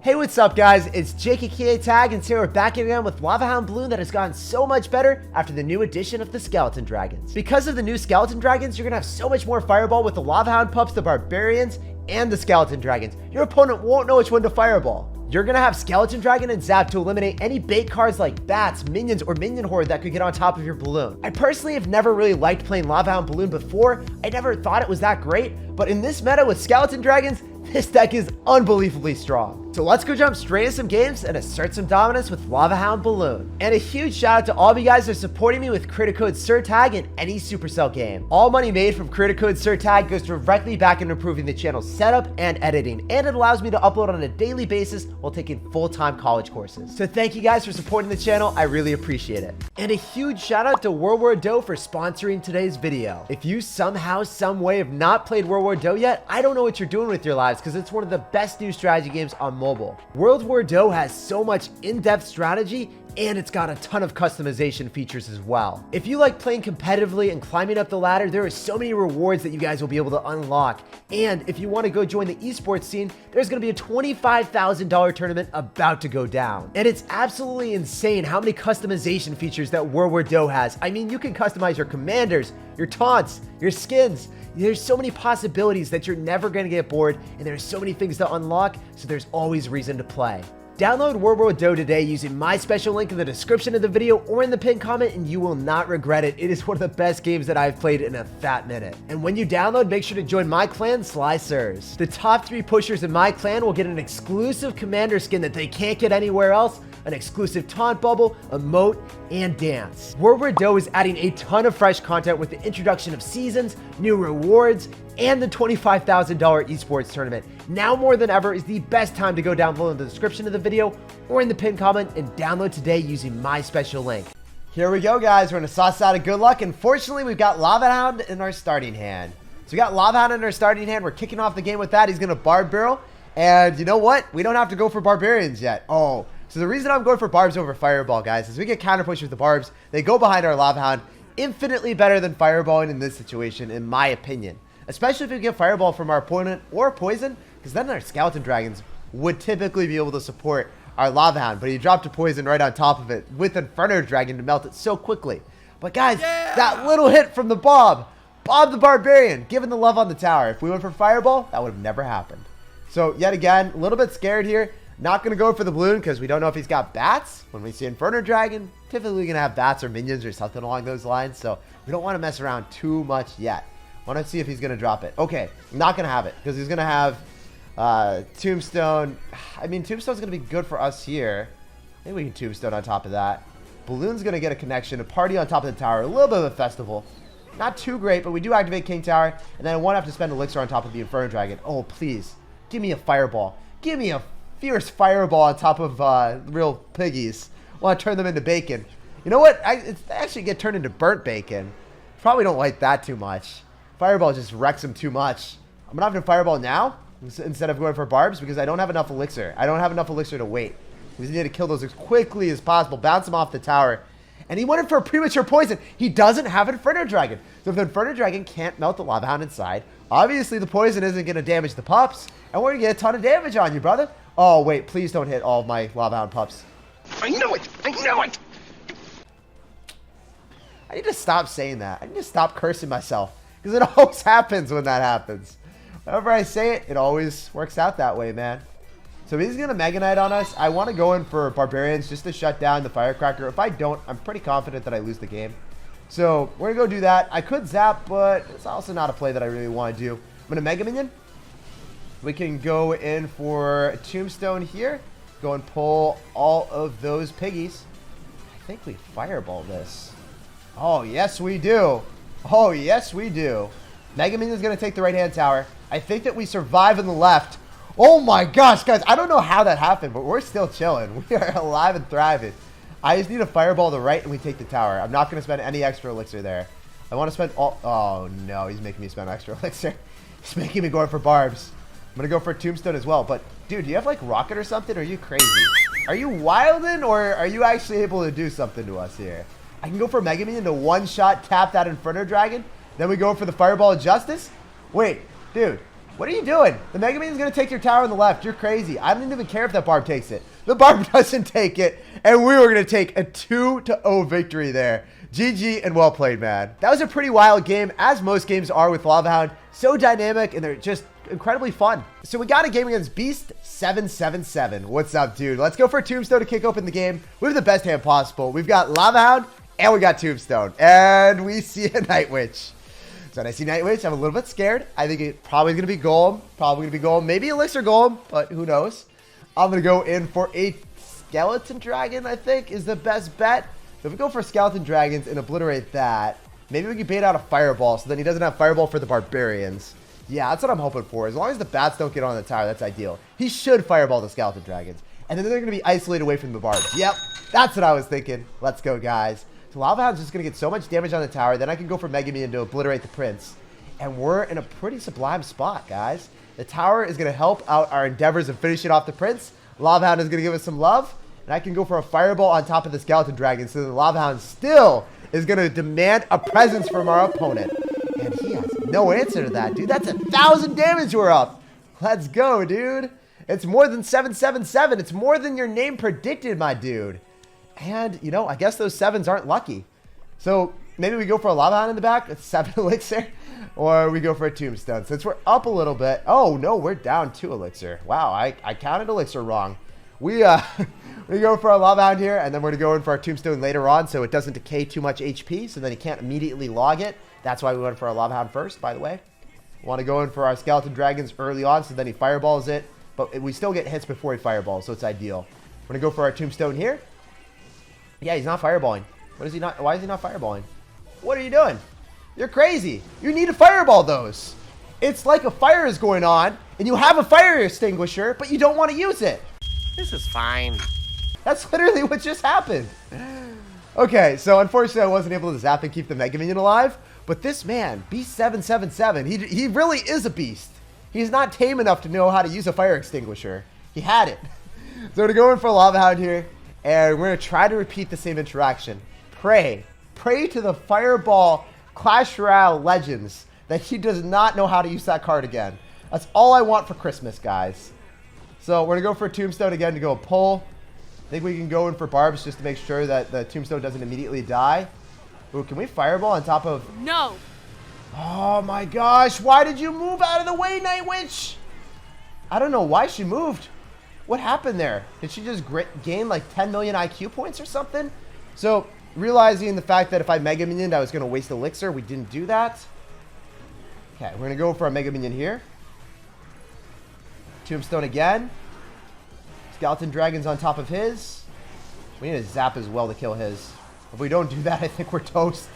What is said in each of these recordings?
Hey, what's up guys? It's SirTagCR and today we're back again with Lava Hound Balloon that has gotten so much better after the new addition of the Skeleton Dragons. Because of the new Skeleton Dragons, you're gonna have so much more Fireball with the Lava Hound pups, the Barbarians, and the Skeleton Dragons. Your opponent won't know which one to Fireball. You're gonna have Skeleton Dragon and Zap to eliminate any bait cards like bats, minions, or minion horde that could get on top of your balloon. I personally have never really liked playing Lava Hound Balloon before. I never thought it was that great, but in this meta with Skeleton Dragons, this deck is unbelievably strong. So let's go jump straight into some games and assert some dominance with Lava Hound Balloon. And a huge shout out to all of you guys that are supporting me with creator code SirTag in any Supercell game. All money made from creator code SirTag goes directly back into improving the channel's setup and editing, and it allows me to upload on a daily basis while taking full-time college courses. So thank you guys for supporting the channel, I really appreciate it. And a huge shout out to World War Doe for sponsoring today's video. If you somehow, some way have not played World War Doe yet, I don't know what you're doing with your lives because it's one of the best new strategy games on mobile. World War Doe has so much in-depth strategy and it's got a ton of customization features as well. If you like playing competitively and climbing up the ladder, there are so many rewards that you guys will be able to unlock. And if you want to go join the esports scene, there's going to be a $25,000 tournament about to go down. And it's absolutely insane how many customization features that World War Doe has. I mean, you can customize your commanders, your taunts, your skins. There's so many possibilities that you're never going to get bored, and there's so many things to unlock, so there's always reason to play. Download World War Doe today using my special link in the description of the video or in the pinned comment, and you will not regret it. It is one of the best games that I've played in a fat minute. And when you download, make sure to join my clan, Sly Sirs. The top 3 pushers in my clan will get an exclusive commander skin that they can't get anywhere else, an exclusive taunt bubble, emote, and dance. World War Doe is adding a ton of fresh content with the introduction of seasons, new rewards, and the $25,000 esports tournament. Now more than ever is the best time to go down below in the description of the video or in the pinned comment and download today using my special link. Here we go guys, we're gonna sauce out of good luck, and fortunately we've got Lava Hound in our starting hand. So we got Lava Hound in our starting hand, we're kicking off the game with that. He's gonna Barb Barrel, and you know what? We don't have to go for Barbarians yet. Oh, so the reason I'm going for Barbs over Fireball, guys, is we get counter push with the Barbs. They go behind our Lava Hound. Infinitely better than Fireballing in this situation, in my opinion. Especially if we get Fireball from our opponent or Poison, because then our Skeleton Dragons would typically be able to support our Lava Hound. But he dropped a Poison right on top of it with Inferno Dragon to melt it so quickly. But guys, that little hit from the Bob the Barbarian, giving the love on the tower. If we went for Fireball, that would have never happened. So yet again, a little bit scared here. Not going to go for the balloon because we don't know if he's got bats. When we see Inferno Dragon, typically going to have bats or minions or something along those lines. So we don't want to mess around too much yet. Want to see if he's going to drop it. Okay, not going to have it because he's going to have Tombstone. I mean, Tombstone's going to be good for us here. Maybe we can Tombstone on top of that. Balloon's going to get a connection, a party on top of the tower, a little bit of a festival. Not too great, but we do activate King Tower, and then I won't have to spend Elixir on top of the Inferno Dragon. Oh, please. Give me a Fireball. Give me a fierce Fireball on top of real piggies. Want to turn them into bacon. You know what? It's actually get turned into burnt bacon. Probably don't like that too much. Fireball just wrecks him too much. I'm going to have to Fireball now instead of going for Barbs because I don't have enough Elixir. I don't have enough Elixir to wait. We need to kill those as quickly as possible. Bounce him off the tower. And he went in for a premature Poison. He doesn't have Inferno Dragon. So if the Inferno Dragon can't melt the Lava Hound inside, obviously the Poison isn't going to damage the pups. And we're going to get a ton of damage on you, brother. Oh, wait. Please don't hit all of my Lava Hound pups. I know it. I know it. I need to stop saying that. I need to stop cursing myself. Because it always happens when that happens. Whenever I say it, it always works out that way, man. So he's going to Mega Knight on us. I want to go in for Barbarians just to shut down the Firecracker. If I don't, I'm pretty confident that I lose the game. So we're going to go do that. I could Zap, but it's also not a play that I really want to do. I'm going to Mega Minion. We can go in for a Tombstone here. Go and pull all of those piggies. I think we Fireball this. Oh, yes, we do. Oh, yes, we do. Mega Minion is going to take the right-hand tower. I think that we survive in the left. Oh, my gosh, guys. I don't know how that happened, but we're still chilling. We are alive and thriving. I just need a Fireball to the right, and we take the tower. I'm not going to spend any extra Elixir there. I want to spend all... Oh, no. He's making me spend extra Elixir. He's making me go for Barbs. I'm going to go for a Tombstone as well. But, dude, do you have, like, Rocket or something? Or are you crazy? Are you wildin', or are you actually able to do something to us here? I can go for Mega Minion to one-shot tap that Inferno Dragon. Then we go for the Fireball of Justice. Wait, dude. What are you doing? The Mega Man's going to take your tower on the left. You're crazy. I don't even care if that Barb takes it. The Barb doesn't take it, and we were going to take a 2-0 victory there. GG and well played, man. That was a pretty wild game, as most games are with Lava Hound. So dynamic, and they're just incredibly fun. So we got a game against Beast 777. What's up, dude? Let's go for a Tombstone to kick open the game. We have the best hand possible. We've got Lava Hound, and we got Tombstone, and we see a Night Witch. So when I see Night Witch, I'm a little bit scared. I think it probably going to be Golem. Maybe Elixir Golem, but who knows. I'm going to go in for a Skeleton Dragon, I think, is the best bet. So if we go for Skeleton Dragons and obliterate that, maybe we can bait out a Fireball, so then he doesn't have Fireball for the Barbarians. Yeah, that's what I'm hoping for. As long as the bats don't get on the tower, that's ideal. He should Fireball the Skeleton Dragons. And then they're going to be isolated away from the Barbs. Yep, that's what I was thinking. Let's go, guys. So Lava Hound's just going to get so much damage on the tower. Then I can go for Mega Minion to obliterate the Prince. And we're in a pretty sublime spot, guys. The tower is going to help out our endeavors of finishing off the Prince. Lava Hound is going to give us some love. And I can go for a Fireball on top of the Skeleton Dragon. So the Lava Hound still is going to demand a presence from our opponent. And he has no answer to that, dude. That's 1,000 damage we're up. Let's go, dude. It's more than 777. It's more than your name predicted, my dude. And, you know, I guess those 7s aren't lucky. So maybe we go for a Lava Hound in the back. It's 7 Elixir. Or we go for a Tombstone. Since we're up a little bit. Oh, no, we're down 2 Elixir. Wow, I counted Elixir wrong. We go for a Lava Hound here. And then we're going to go in for our Tombstone later on. So it doesn't decay too much HP. So then he can't immediately log it. That's why we went for our Lava Hound first, by the way. We want to go in for our Skeleton Dragons early on. So then he Fireballs it. But we still get hits before he Fireballs. So it's ideal. We're going to go for our Tombstone here. Yeah, he's not Fireballing. What is he not? Why is he not Fireballing? What are you doing? You're crazy. You need to Fireball those. It's like a fire is going on, and you have a fire extinguisher, but you don't want to use it. This is fine. That's literally what just happened. Okay, so unfortunately, I wasn't able to zap and keep the Mega Minion alive, but this man, Beast 777, he really is a beast. He's not tame enough to know how to use a fire extinguisher. He had it. So we're going for a Lava Hound here. And we're going to try to repeat the same interaction. Pray to the Fireball Clash Royale Legends that he does not know how to use that card again. That's all I want for Christmas, guys. So we're going to go for a Tombstone again to go a pull. I think we can go in for Barbs just to make sure that the Tombstone doesn't immediately die. Ooh, can we Fireball on top of... No. Oh my gosh. Why did you move out of the way, Night Witch? I don't know why she moved. What happened there? Did she just gain like 10 million IQ points or something? So, realizing the fact that if I Mega Minion, I was going to waste Elixir. We didn't do that. Okay, we're going to go for a Mega Minion here. Tombstone again. Skeleton Dragon's on top of his. We need to zap as well to kill his. If we don't do that, I think we're toast.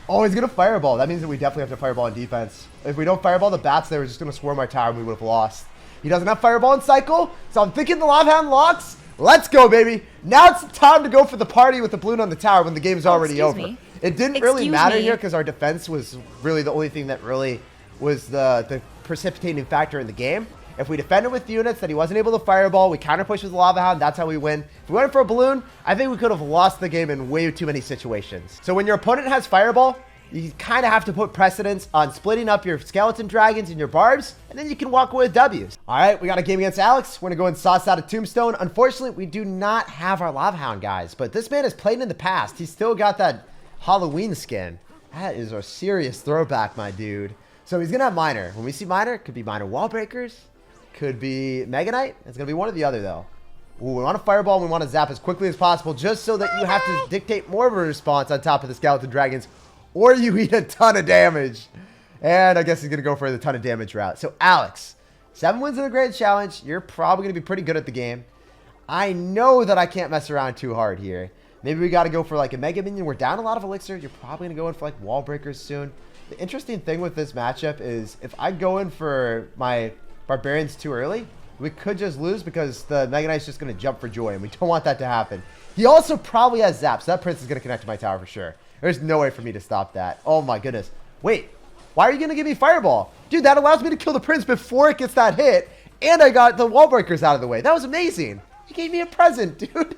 Oh, he's going to Fireball. That means that we definitely have to Fireball on defense. If we don't Fireball the bats, they were just going to swarm our tower and we would have lost. He doesn't have Fireball in cycle, so I'm thinking the Lava Hound locks. Let's go, baby. Now it's time to go for the party with the balloon on the tower when the game's already over. It didn't really matter here because our defense was really the only thing that really was the precipitating factor in the game. If we defended with units that he wasn't able to Fireball, we counter push with the Lava Hound, that's how we win. If we went for a balloon, I think we could have lost the game in way too many situations. So when your opponent has Fireball, you kind of have to put precedence on splitting up your Skeleton Dragons and your Barbs, and then you can walk away with W's. All right, we got a game against Alex. We're going to go and sauce out a Tombstone. Unfortunately, we do not have our Lava Hound, guys, but this man has played in the past. He's still got that Halloween skin. That is a serious throwback, my dude. So he's going to have Miner. When we see Miner, it could be Miner Wall Breakers, could be Mega Knight. It's going to be one or the other, though. Ooh, we want a Fireball, and we want to zap as quickly as possible, just so that you have to dictate more of a response on top of the Skeleton Dragons, or you eat a ton of damage. And I guess he's going to go for the ton of damage route. So, Alex, 7 wins in a Grand Challenge. You're probably going to be pretty good at the game. I know that I can't mess around too hard here. Maybe we got to go for like a Mega Minion. We're down a lot of Elixir. You're probably going to go in for like Wall Breakers soon. The interesting thing with this matchup is if I go in for my Barbarians too early, we could just lose because the Mega Knight's just going to jump for joy, and we don't want that to happen. He also probably has Zap, so that Prince is going to connect to my tower for sure. There's no way for me to stop that. Oh my goodness. Wait, why are you going to give me Fireball? Dude, that allows me to kill the Prince before it gets that hit, and I got the Wall Breakers out of the way. That was amazing. You gave me a present, dude.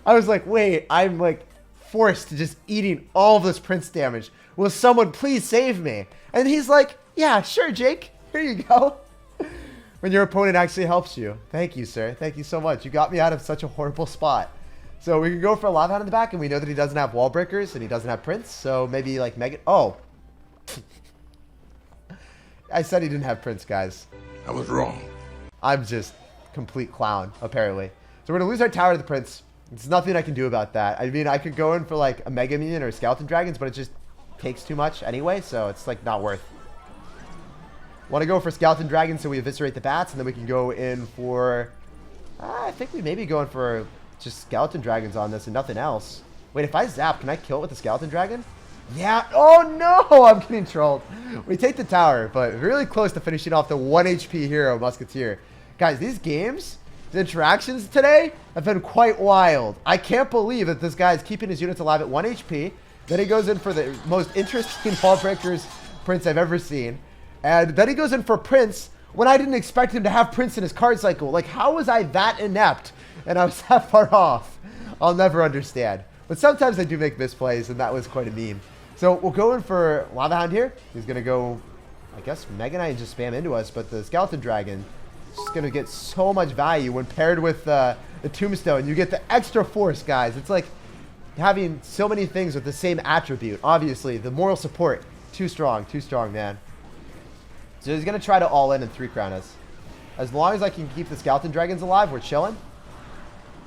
I was like, wait, I'm like forced to just eating all of this Prince damage. Will someone please save me? And he's like, Yeah, sure, Jake. Here you go. When your opponent actually helps you. Thank you, sir. Thank you so much. You got me out of such a horrible spot. So we can go for a Lava Hound in the back, and we know that he doesn't have wall breakers, and he doesn't have Prince. So maybe like Mega... Oh. I said he didn't have Prince, guys. I was wrong. I'm just complete clown, apparently. So we're going to lose our tower to the Prince. There's nothing I can do about that. I mean, I could go in for like a Mega Minion or Skeleton Dragons, but it just takes too much anyway, so it's like not worth. Want to go for Skeleton Dragons so we eviscerate the bats, and then we can go in for... I think we may be going for just Skeleton Dragons on this and nothing else. Wait, if I zap, can I kill it with the Skeleton Dragon? Yeah. Oh, no! I'm getting trolled. We take the tower, but really close to finishing off the 1 HP hero Musketeer. Guys, these games, the interactions today have been quite wild. I can't believe that this guy is keeping his units alive at 1 HP. Then he goes in for the most interesting wall breakers Prince I've ever seen. And then he goes in for Prince when I didn't expect him to have Prince in his card cycle. Like, how was I that inept? And I was that far off. I'll never understand. But sometimes I do make misplays, and that was quite a meme. So we'll go in for Lava Hound here. He's going to go, I guess, Mega Knight and just spam into us. But the Skeleton Dragon is just going to get so much value when paired with the Tombstone. You get the extra force, guys. It's like having so many things with the same attribute. Obviously, the moral support. Too strong, man. So he's going to try to all in and 3-crown us. As long as I can keep the Skeleton Dragons alive, we're chilling.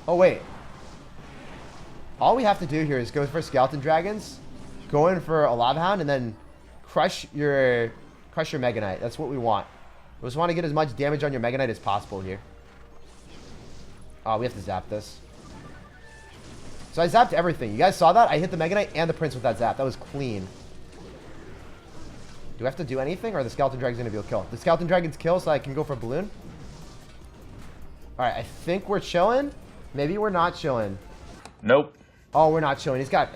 Oh, wait. All we have to do here is go for Skeleton Dragons, go in for a Lava Hound, and then crush your Mega Knight. That's what we want. We just want to get as much damage on your Mega Knight as possible here. Oh, we have to zap this. So I zapped everything. You guys saw that? I hit the Mega Knight and the Prince with that zap. That was clean. Do I have to do anything, or are the Skeleton Dragon's going to be able to kill? The Skeleton Dragon's kill, so I can go for a balloon. Alright, I think we're chilling. Maybe we're not chilling. Nope. Oh, we're not chilling. He's got...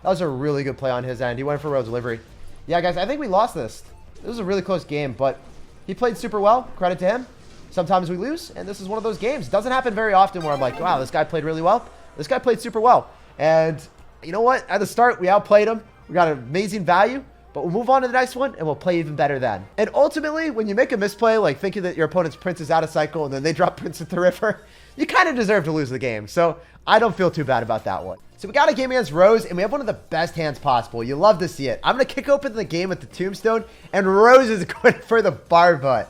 That was a really good play on his end. He went for road delivery. Yeah, guys, I think we lost this. This was a really close game, but he played super well. Credit to him. Sometimes we lose, and this is one of those games. It doesn't happen very often where I'm like, wow, this guy played really well. This guy played super well. And you know what? At the start, we outplayed him. We got amazing value. But we'll move on to the next one, and we'll play even better then. And ultimately, when you make a misplay, like thinking that your opponent's Prince is out of cycle, and then they drop Prince at the river, you kind of deserve to lose the game. So I don't feel too bad about that one. So we got a game against Rose, and we have one of the best hands possible. You love to see it. I'm going to kick open the game with the Tombstone, and Rose is going for the Barbut.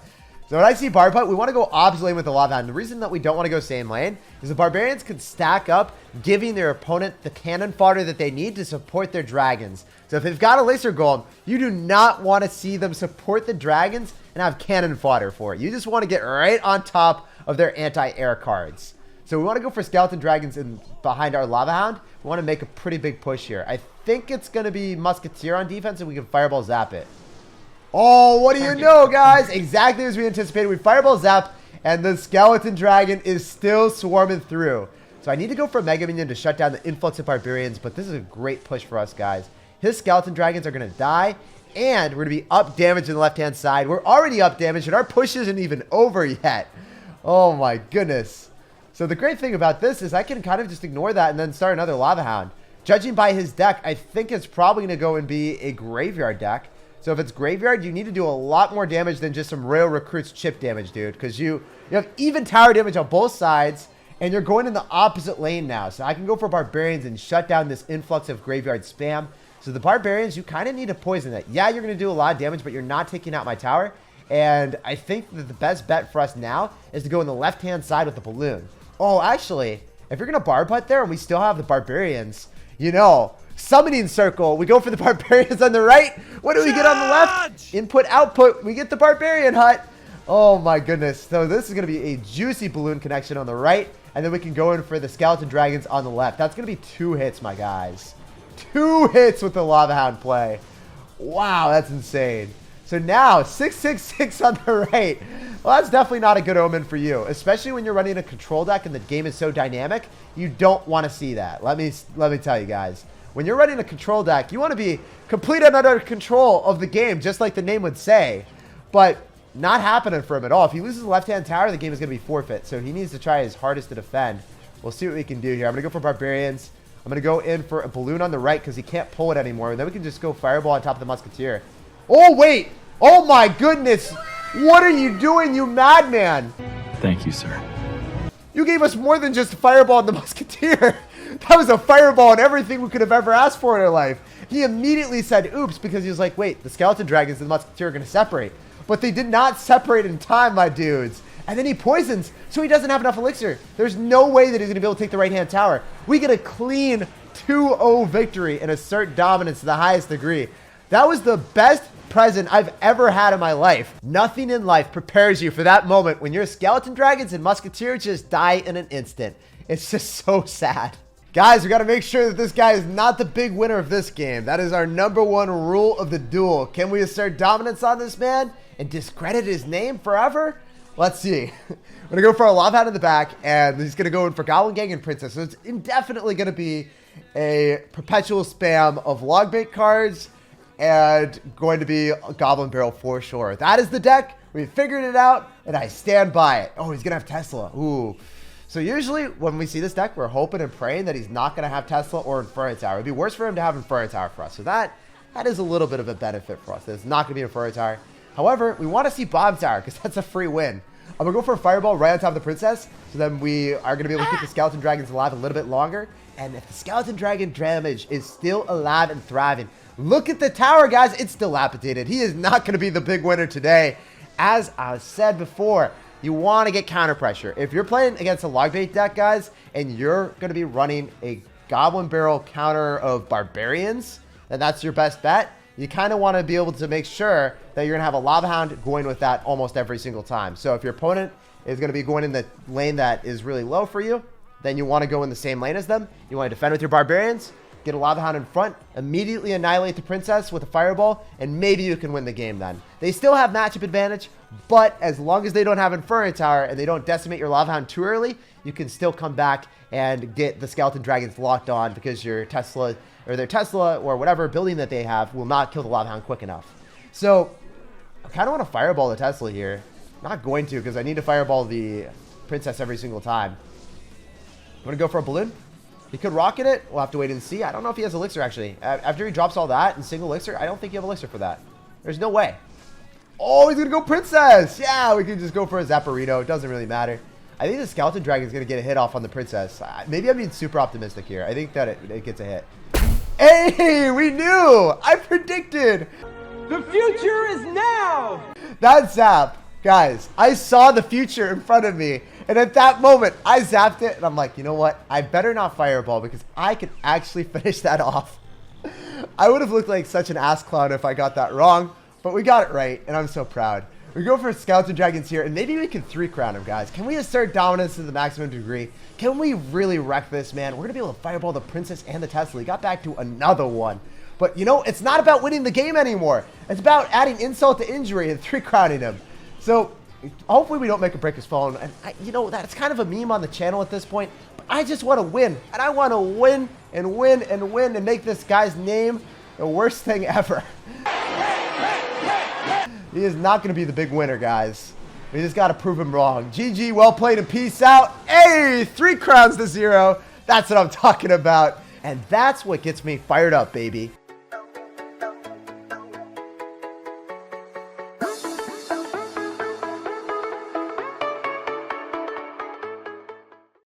So when I see Barbut, we want to go opposite lane with the Lava Hound. The reason that we don't want to go same lane is the Barbarians can stack up, giving their opponent the cannon fodder that they need to support their dragons. So if they've got a Lacer Golem, you do not want to see them support the dragons and have cannon fodder for it. You just want to get right on top of their anti-air cards. So we want to go for Skeleton Dragons in behind our Lava Hound. We want to make a pretty big push here. I think it's going to be Musketeer on defense, and we can Fireball Zap it. Oh, what do you know, guys? Exactly as we anticipated. We Fireball Zap, and the Skeleton Dragon is still swarming through. So I need to go for a Mega Minion to shut down the influx of Barbarians, but this is a great push for us, guys. His Skeleton Dragons are going to die, and we're going to be up damage on the left-hand side. We're already up damage, and our push isn't even over yet. Oh, my goodness. So the great thing about this is I can kind of just ignore that and then start another Lava Hound. Judging by his deck, I think it's probably going to go and be a Graveyard deck. So if it's Graveyard, you need to do a lot more damage than just some Royal Recruits chip damage, dude. Because you have even tower damage on both sides, and you're going in the opposite lane now. So I can go for Barbarians and shut down this influx of Graveyard spam. So the Barbarians, you kind of need to poison it. Yeah, you're going to do a lot of damage, but you're not taking out my tower. And I think that the best bet for us now is to go in the left-hand side with the Balloon. Oh, actually, if you're going to Barbut there and we still have the Barbarians, you know... Summoning Circle. We go for the Barbarians on the right. What do we get on the left? Input, output. We get the Barbarian Hut. Oh my goodness. So this is going to be a juicy balloon connection on the right. And then we can go in for the Skeleton Dragons on the left. That's going to be 2 hits, my guys. 2 hits with the Lava Hound play. Wow, that's insane. So now, 666 on the right. Well, that's definitely not a good omen for you. Especially when you're running a control deck and the game is so dynamic. You don't want to see that. Let me tell you guys. When you're running a control deck, you want to be complete and utter control of the game, just like the name would say. But not happening for him at all. If he loses the left-hand tower, the game is going to be forfeit. So he needs to try his hardest to defend. We'll see what we can do here. I'm going to go for Barbarians. I'm going to go in for a Balloon on the right because he can't pull it anymore. And then we can just go Fireball on top of the Musketeer. Oh, wait! Oh my goodness. What are you doing, you madman? Thank you, sir. You gave us more than just a fireball and the musketeer. That was a fireball and everything we could have ever asked for in our life. He immediately said oops because he was like, wait, the skeleton dragons and the musketeer are going to separate. But they did not separate in time, my dudes. And then he poisons, so he doesn't have enough elixir. There's no way that he's going to be able to take the right-hand tower. We get a clean 2-0 victory and assert dominance to the highest degree. That was the best present I've ever had in my life. Nothing in life prepares you for that moment when your skeleton dragons and musketeer just die in an instant. It's just so sad. Guys, we got to make sure that this guy is not the big winner of this game. That is our #1 rule of the duel. Can we assert dominance on this man and discredit his name forever? Let's see. We're going to go for a lava hound in the back, and he's going to go in for Goblin Gang and Princess. So it's indefinitely going to be a perpetual spam of log bait cards and going to be a Goblin Barrel for sure. That is the deck. We figured it out, and I stand by it. Oh, he's going to have Tesla. Ooh. So usually when we see this deck, we're hoping and praying that he's not going to have Tesla or Inferno Tower. It'd be worse for him to have Inferno Tower for us. So that is a little bit of a benefit for us. That it's not going to be Inferno Tower. However, we want to see Bomb Tower because that's a free win. I'm going to go for a Fireball right on top of the Princess. So then we are going to be able to keep the Skeleton Dragons alive a little bit longer. And if the Skeleton Dragon damage is still alive and thriving, look at the tower, guys. It's dilapidated. He is not going to be the big winner today. As I said before, you want to get counter pressure. If you're playing against a log bait deck, guys, and you're going to be running a Goblin Barrel counter of Barbarians, then that's your best bet. You kind of want to be able to make sure that you're going to have a Lava Hound going with that almost every single time. So if your opponent is going to be going in the lane that is really low for you, then you want to go in the same lane as them. You want to defend with your Barbarians, get a Lava Hound in front, immediately annihilate the Princess with a Fireball, and maybe you can win the game then. They still have matchup advantage, but as long as they don't have Inferno Tower and they don't decimate your Lava Hound too early, you can still come back and get the Skeleton Dragons locked on because your Tesla or their Tesla or whatever building that they have will not kill the Lava Hound quick enough. So I kind of want to Fireball the Tesla here. Not going to because I need to Fireball the Princess every single time. I'm going to go for a balloon. He could rocket it. We'll have to wait and see. I don't know if he has elixir, actually. After he drops all that and single elixir, I don't think you have elixir for that. There's no way. Oh, he's going to go Princess. Yeah, we can just go for a Zapparito. It doesn't really matter. I think the Skeleton Dragon is going to get a hit off on the Princess. Maybe I'm being super optimistic here. I think that it gets a hit. Hey, we knew. I predicted. The future is now. That zap. Guys, I saw the future in front of me. And at that moment, I zapped it. And I'm like, you know what? I better not Fireball because I could actually finish that off. I would have looked like such an ass clown if I got that wrong. But we got it right. And I'm so proud. We go for Skeleton Dragons here. And maybe we can 3-crown him, guys. Can we assert dominance to the maximum degree? Can we really wreck this, man? We're going to be able to Fireball the Princess and the Tesla. He got back to another one. But, you know, it's not about winning the game anymore. It's about adding insult to injury and 3-crowning him. So hopefully we don't make him break his phone. And, you know, that's kind of a meme on the channel at this point. But I just want to win. And I want to win and win and win and make this guy's name the worst thing ever. He is not going to be the big winner, guys. We just got to prove him wrong. GG, well played, and peace out. Hey, 3 crowns to 0. That's what I'm talking about. And that's what gets me fired up, baby.